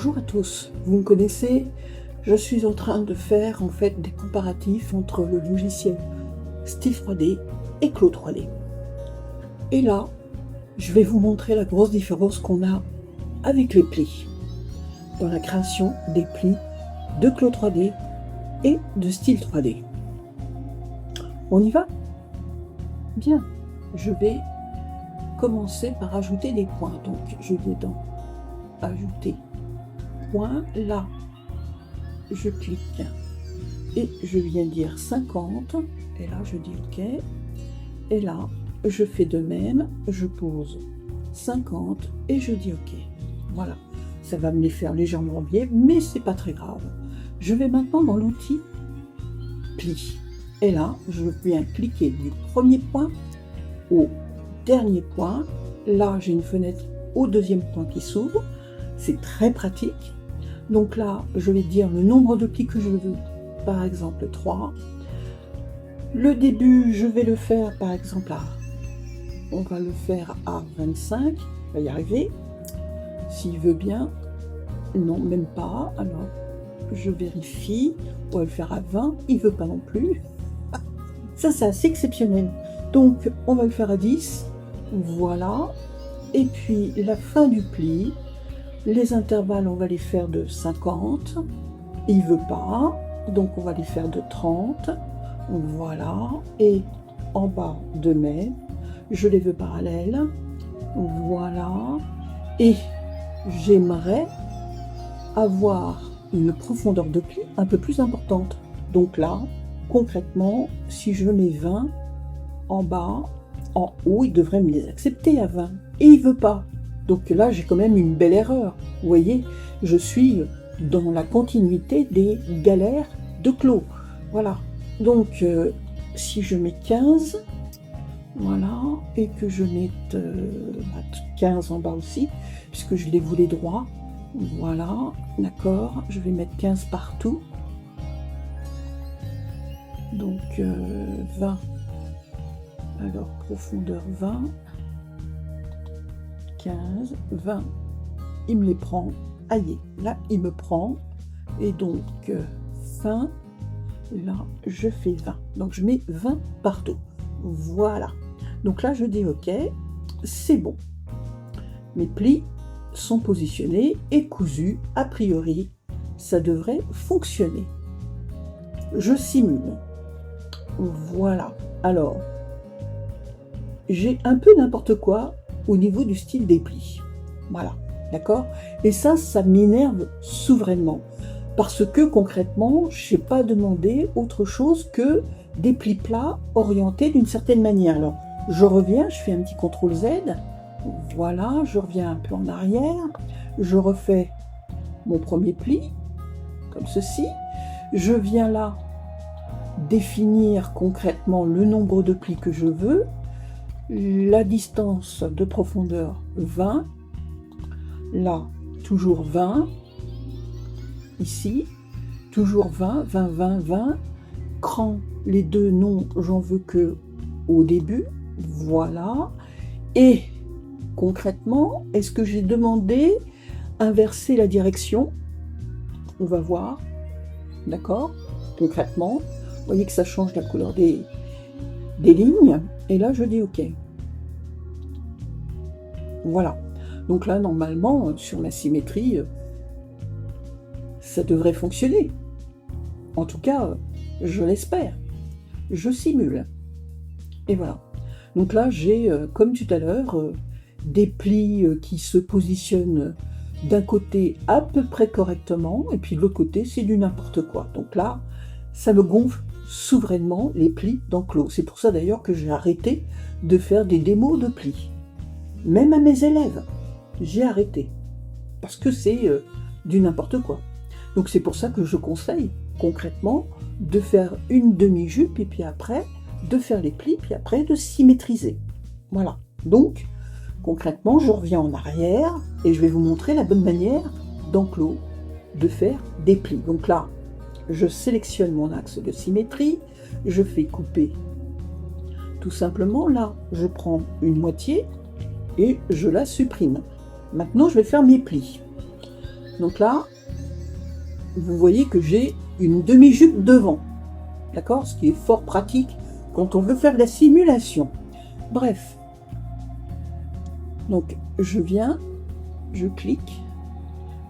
Bonjour à tous, vous me connaissez, je suis en train de faire en fait des comparatifs entre le logiciel Style 3D et Claude 3D. Et là, je vais vous montrer la grosse différence qu'on a avec les plis, dans la création des plis de Claude 3D et de Style 3D. On y va? Bien, je vais commencer par ajouter des points. Donc je vais dans ajouter point, là je clique et je viens dire 50 et là je dis ok, et là je fais de même, je pose 50 et je dis ok. Voilà, ça va me les faire légèrement biais, mais c'est pas très grave. Je vais maintenant dans l'outil pli et là je viens cliquer du premier point au dernier point. Là j'ai une fenêtre au deuxième point qui s'ouvre, c'est très pratique. Donc là je vais dire le nombre de plis que je veux, par exemple 3. Le début je vais le faire par exemple on va le faire à 25, on va y arriver s'il veut bien. Non, même pas. Alors je vérifie, on va le faire à 20, il veut pas non plus. Ça c'est assez exceptionnel, donc on va le faire à 10. Voilà, et puis la fin du pli, les intervalles on va les faire de 50, il veut pas, donc on va les faire de 30. Voilà, et en bas de même, je les veux parallèles. Voilà, et j'aimerais avoir une profondeur de pli un peu plus importante. Donc là, concrètement, si je mets 20 en bas, en haut, il devrait me les accepter à 20. Et il veut pas. Donc là, j'ai quand même une belle erreur. Vous voyez, je suis dans la continuité des galères de Claude. Voilà. Donc, si je mets 15, voilà, et que je mette 15 en bas aussi, puisque je les voulais droits. Voilà, d'accord. Je vais mettre 15 partout. Donc, 20. Alors, profondeur 20, 15, 20, il me les prend, aïe, là il me prend, et donc fin, là je fais 20, donc je mets 20 partout, voilà, donc là je dis ok, c'est bon, mes plis sont positionnés et cousus, a priori ça devrait fonctionner, je simule, voilà, alors, j'ai un peu n'importe quoi au niveau du style des plis. Voilà, d'accord? Et ça m'énerve souverainement. Parce que concrètement, je n'ai pas demandé autre chose que des plis plats orientés d'une certaine manière. Alors, je reviens, je fais un petit CTRL Z. Voilà, je reviens un peu en arrière. Je refais mon premier pli, comme ceci. Je viens là définir concrètement le nombre de plis que je veux. La distance de profondeur 20, là toujours 20, ici toujours 20, 20, 20, 20, cran, les deux non, j'en veux que au début, voilà, et concrètement, est-ce que j'ai demandé inverser la direction? On va voir, d'accord, concrètement, vous voyez que ça change la couleur des lignes, et là je dis ok. Voilà, donc là normalement sur ma symétrie ça devrait fonctionner, en tout cas je l'espère, je simule, et voilà. Donc là j'ai comme tout à l'heure des plis qui se positionnent d'un côté à peu près correctement, et puis de l'autre côté c'est du n'importe quoi. Donc là ça me gonfle souverainement les plis dans Claude. C'est pour ça d'ailleurs que j'ai arrêté de faire des démos de plis. Même à mes élèves, j'ai arrêté. Parce que c'est du n'importe quoi. Donc c'est pour ça que je conseille concrètement de faire une demi-jupe et puis après de faire les plis, puis après de symétriser. Voilà. Donc concrètement, je reviens en arrière et je vais vous montrer la bonne manière dans Claude de faire des plis. Donc là, je sélectionne mon axe de symétrie, je fais couper tout simplement, là je prends une moitié et je la supprime. Maintenant je vais faire mes plis. Donc là, vous voyez que j'ai une demi-jupe devant. D'accord? Ce qui est fort pratique quand on veut faire de la simulation. Bref. Donc, je viens, je clique,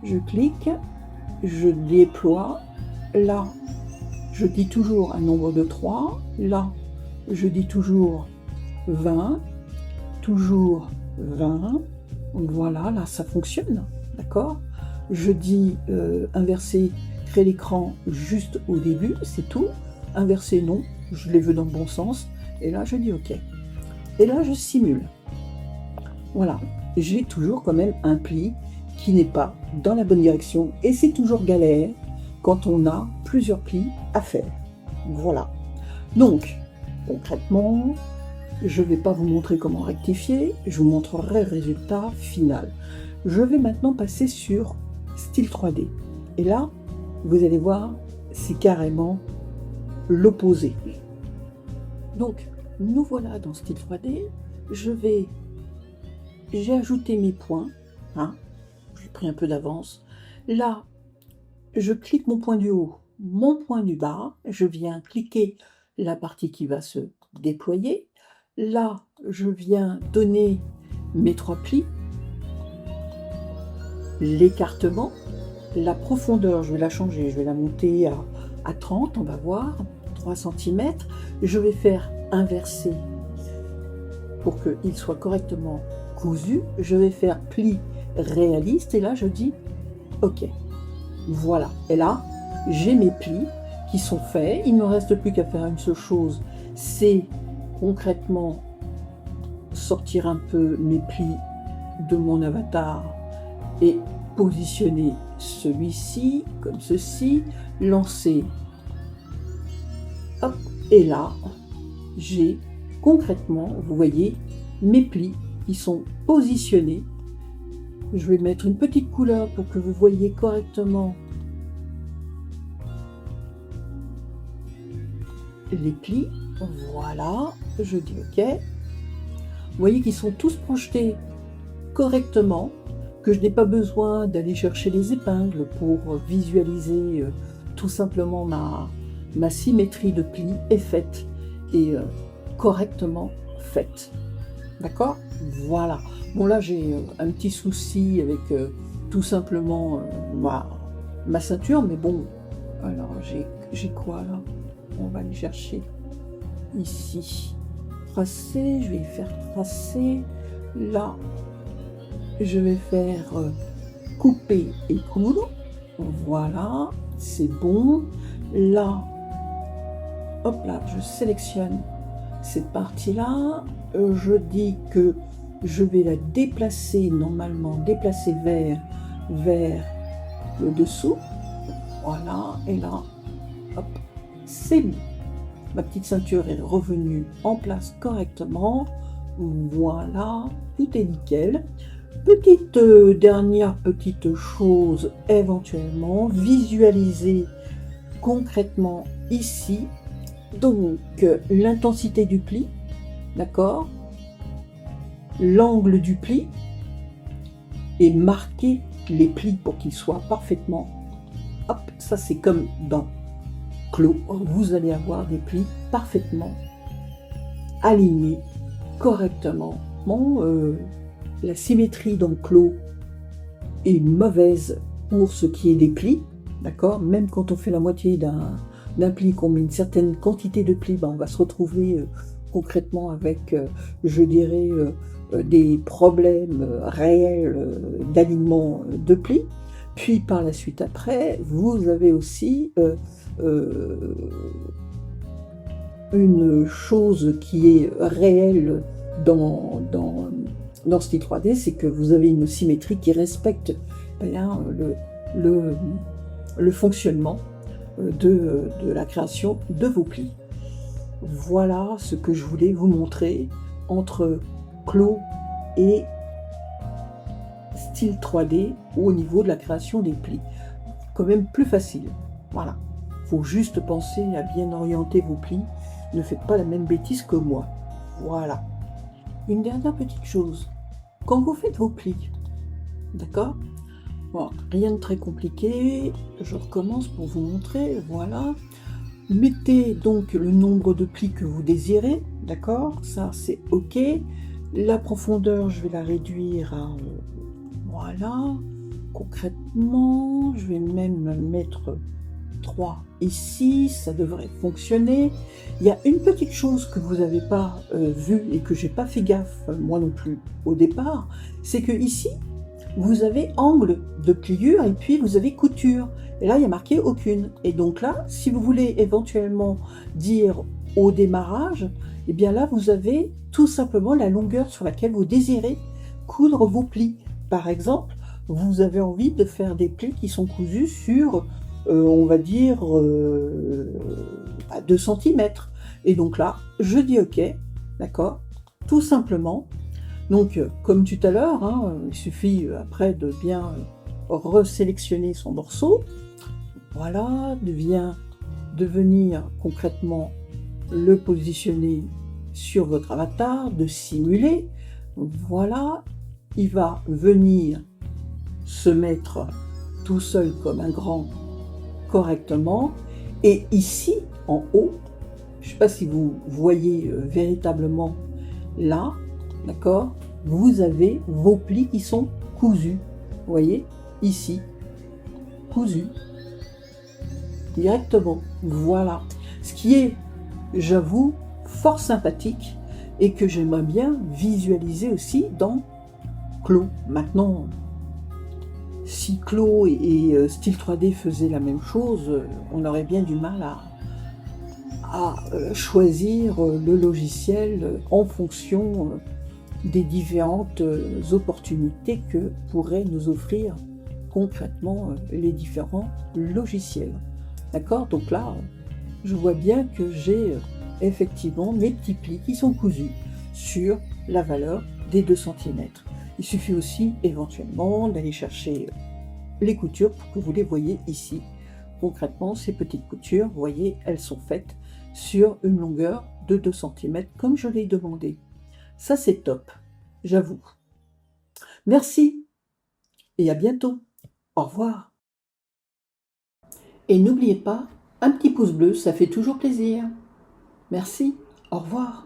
je déploie. Là, je dis toujours un nombre de 3. Là, je dis toujours 20. Toujours 20. Donc voilà, là, ça fonctionne. D'accord? Je dis inverser, créer l'écran juste au début, c'est tout. Inverser, non, je les veux dans le bon sens. Et là, je dis OK. Et là, je simule. Voilà, j'ai toujours quand même un pli qui n'est pas dans la bonne direction. Et c'est toujours galère quand on a plusieurs plis à faire. Voilà. Donc, concrètement, je ne vais pas vous montrer comment rectifier. Je vous montrerai le résultat final. Je vais maintenant passer sur Style 3D. Et là, vous allez voir, c'est carrément l'opposé. Donc, nous voilà dans Style 3D. J'ai ajouté mes points. Hein, j'ai pris un peu d'avance. Là, je clique mon point du haut, mon point du bas. Je viens cliquer la partie qui va se déployer. Là, je viens donner mes 3 plis. L'écartement, la profondeur, je vais la changer, je vais la monter à 30, on va voir, 3 cm. Je vais faire inverser pour qu'il soit correctement cousu. Je vais faire pli réaliste et là je dis OK. Voilà. Et là, j'ai mes plis qui sont faits. Il ne me reste plus qu'à faire une seule chose, c'est concrètement sortir un peu mes plis de mon avatar et positionner celui-ci comme ceci, lancer, hop, et là j'ai concrètement, vous voyez, mes plis qui sont positionnés. Je vais mettre une petite couleur pour que vous voyez correctement les plis. Voilà, je dis OK. Vous voyez qu'ils sont tous projetés correctement, que je n'ai pas besoin d'aller chercher les épingles pour visualiser tout simplement ma symétrie de plis est faite et correctement faite. D'accord? Voilà. Bon là j'ai un petit souci avec tout simplement ma ceinture, mais bon, alors j'ai quoi là? On va aller chercher ici. Tracer, je vais faire tracer. Là, je vais faire couper et coudre. Voilà, c'est bon. Là, hop là, je sélectionne cette partie-là. Je dis que je vais la déplacer, normalement, déplacer vers le dessous. Voilà, et là, hop, c'est bon. Ma petite ceinture est revenue en place correctement. Voilà, tout est nickel. Petite dernière petite chose, éventuellement, visualiser concrètement ici. Donc, l'intensité du pli, d'accord? L'angle du pli et marquer les plis pour qu'ils soient parfaitement. Hop, ça c'est comme dans clos. Vous allez avoir des plis parfaitement alignés, correctement. Bon, la symétrie dans clos est mauvaise pour ce qui est des plis, d'accord? Même quand on fait la moitié d'un pli, qu'on met une certaine quantité de plis, ben on va se retrouver concrètement avec, je dirais, des problèmes réels d'alignement de plis. Puis par la suite après, vous avez aussi une chose qui est réelle dans Style 3D, c'est que vous avez une symétrie qui respecte bien, le fonctionnement de la création de vos plis. Voilà ce que je voulais vous montrer entre clos et Style 3D au niveau de la création des plis. Quand même plus facile. Voilà. Il faut juste penser à bien orienter vos plis. Ne faites pas la même bêtise que moi. Voilà. Une dernière petite chose. Quand vous faites vos plis, d'accord, Bon, rien de très compliqué, je recommence pour vous montrer, voilà. Mettez donc le nombre de plis que vous désirez, d'accord? Ça c'est OK. La profondeur, je vais la réduire à, voilà. Concrètement, je vais même mettre 3 ici, ça devrait fonctionner. Il y a une petite chose que vous n'avez pas vue et que j'ai pas fait gaffe, moi non plus, au départ, c'est que ici, vous avez angle de pliure et puis vous avez couture. Et là, il y a marqué aucune. Et donc là, si vous voulez éventuellement dire au démarrage, eh bien là, vous avez tout simplement la longueur sur laquelle vous désirez coudre vos plis. Par exemple, vous avez envie de faire des plis qui sont cousus sur, on va dire, 2 cm. Et donc là, je dis OK, d'accord, tout simplement. Donc, comme tout à l'heure, hein, il suffit après de bien resélectionner son morceau, voilà, de venir concrètement le positionner sur votre avatar, de simuler, voilà, il va venir se mettre tout seul comme un grand correctement, et ici, en haut, je ne sais pas si vous voyez véritablement là, d'accord, vous avez vos plis qui sont cousus, vous voyez, ici, cousus, directement, voilà. Ce qui est, j'avoue, fort sympathique et que j'aimerais bien visualiser aussi dans Clos. Maintenant, si Clos et Style 3D faisaient la même chose, on aurait bien du mal à choisir le logiciel en fonction des différentes opportunités que pourraient nous offrir concrètement les différents logiciels. D'accord? Donc là, je vois bien que j'ai effectivement mes petits plis qui sont cousus sur la valeur des 2 cm. Il suffit aussi éventuellement d'aller chercher les coutures pour que vous les voyez ici. Concrètement, ces petites coutures, vous voyez, elles sont faites sur une longueur de 2 cm comme je l'ai demandé. Ça, c'est top, j'avoue. Merci et à bientôt. Au revoir. Et n'oubliez pas, un petit pouce bleu, ça fait toujours plaisir. Merci, au revoir.